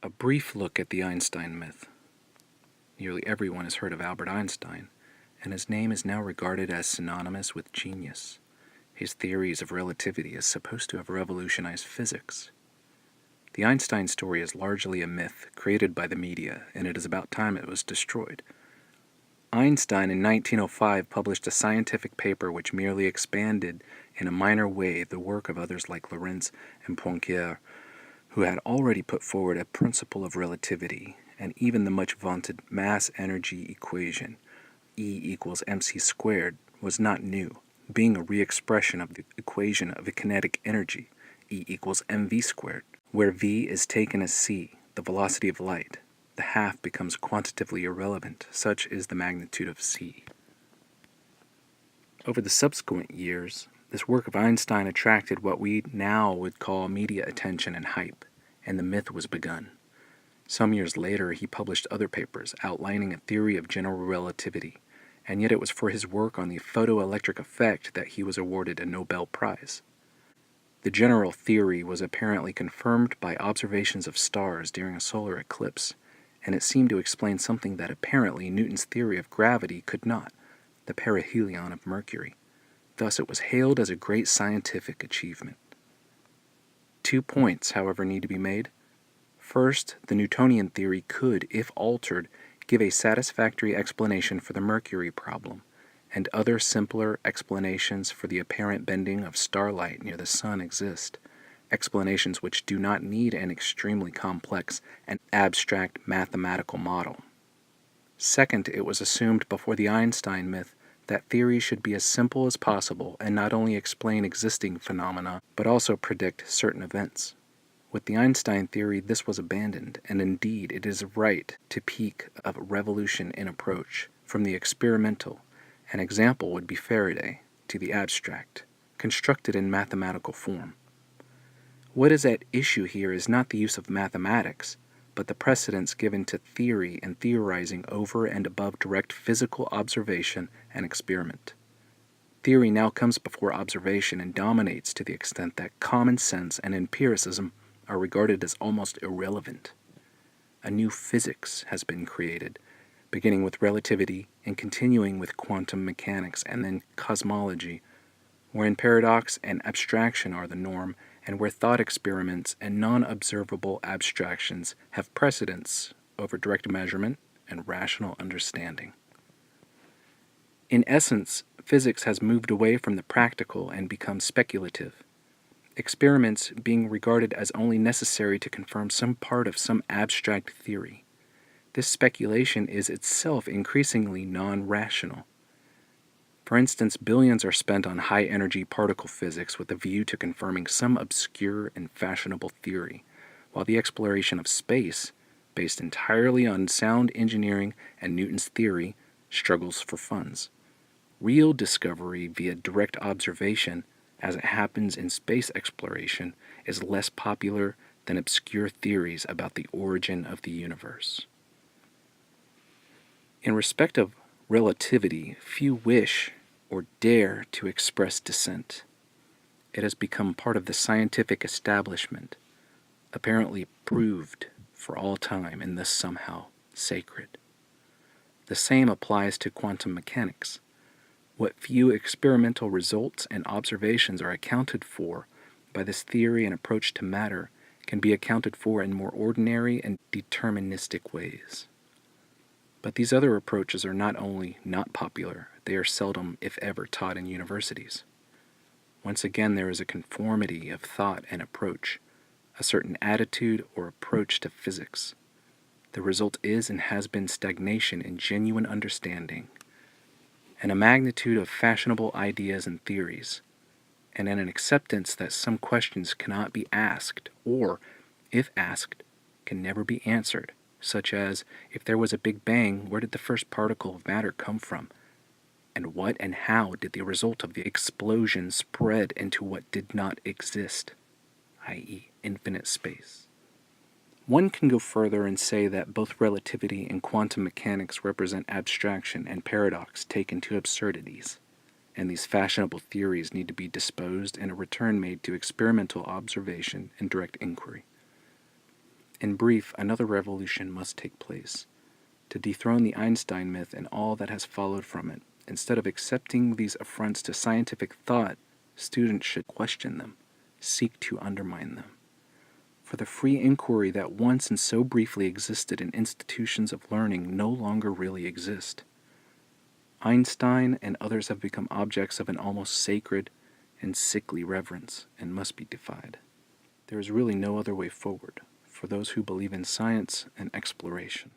A brief look at the Einstein myth. Nearly everyone has heard of Albert Einstein, and his name is now regarded as synonymous with genius. His theories of relativity is supposed to have revolutionized physics. The Einstein story is largely a myth created by the media, and it is about time it was destroyed. Einstein in 1905 published a scientific paper which merely expanded in a minor way the work of others like Lorentz and Poincare, who had already put forward a principle of relativity, and even the much vaunted mass-energy equation, E equals mc squared, was not new, being a re-expression of the equation of a kinetic energy, E equals mv squared, where v is taken as c, the velocity of light. The half becomes quantitatively irrelevant, such is the magnitude of c. Over the subsequent years, this work of Einstein attracted what we now would call media attention and hype, and the myth was begun. Some years later, he published other papers outlining a theory of general relativity, and yet it was for his work on the photoelectric effect that he was awarded a Nobel Prize. The general theory was apparently confirmed by observations of stars during a solar eclipse, and it seemed to explain something that apparently Newton's theory of gravity could not, the perihelion of Mercury. Thus it was hailed as a great scientific achievement. 2 points, however, need to be made. First, the Newtonian theory could, if altered, give a satisfactory explanation for the Mercury problem, and other simpler explanations for the apparent bending of starlight near the sun exist, explanations which do not need an extremely complex and abstract mathematical model. Second, it was assumed before the Einstein myth that theory should be as simple as possible and not only explain existing phenomena, but also predict certain events. With the Einstein theory, this was abandoned, and indeed it is right to peak of revolution in approach from the experimental. An example would be Faraday, to the abstract, constructed in mathematical form. What is at issue here is not the use of mathematics, but the precedence given to theory and theorizing over and above direct physical observation and experiment. Theory now comes before observation and dominates to the extent that common sense and empiricism are regarded as almost irrelevant. A new physics has been created, beginning with relativity and continuing with quantum mechanics and then cosmology, wherein paradox and abstraction are the norm, and where thought experiments and non-observable abstractions have precedence over direct measurement and rational understanding. In essence, physics has moved away from the practical and become speculative, experiments being regarded as only necessary to confirm some part of some abstract theory. This speculation is itself increasingly non-rational. For instance, billions are spent on high-energy particle physics with a view to confirming some obscure and fashionable theory, while the exploration of space, based entirely on sound engineering and Newton's theory, struggles for funds. Real discovery via direct observation, as it happens in space exploration, is less popular than obscure theories about the origin of the universe. In respect of relativity, few wish or dare to express dissent. It has become part of the scientific establishment, apparently proved for all time and thus somehow sacred. The same applies to quantum mechanics. What few experimental results and observations are accounted for by this theory and approach to matter can be accounted for in more ordinary and deterministic ways. But these other approaches are not only not popular, they are seldom, if ever, taught in universities. Once again, there is a conformity of thought and approach, a certain attitude or approach to physics. The result is and has been stagnation in genuine understanding, and a magnitude of fashionable ideas and theories, and an acceptance that some questions cannot be asked, or, if asked, can never be answered, such as, if there was a Big Bang, where did the first particle of matter come from? And what and how did the result of the explosion spread into what did not exist, i.e., infinite space? One can go further and say that both relativity and quantum mechanics represent abstraction and paradox taken to absurdities, and these fashionable theories need to be disposed and a return made to experimental observation and direct inquiry. In brief, another revolution must take place. To dethrone the Einstein myth and all that has followed from it, instead of accepting these affronts to scientific thought, students should question them, seek to undermine them. For the free inquiry that once and so briefly existed in institutions of learning no longer really exist. Einstein and others have become objects of an almost sacred and sickly reverence and must be defied. There is really no other way forward for those who believe in science and exploration.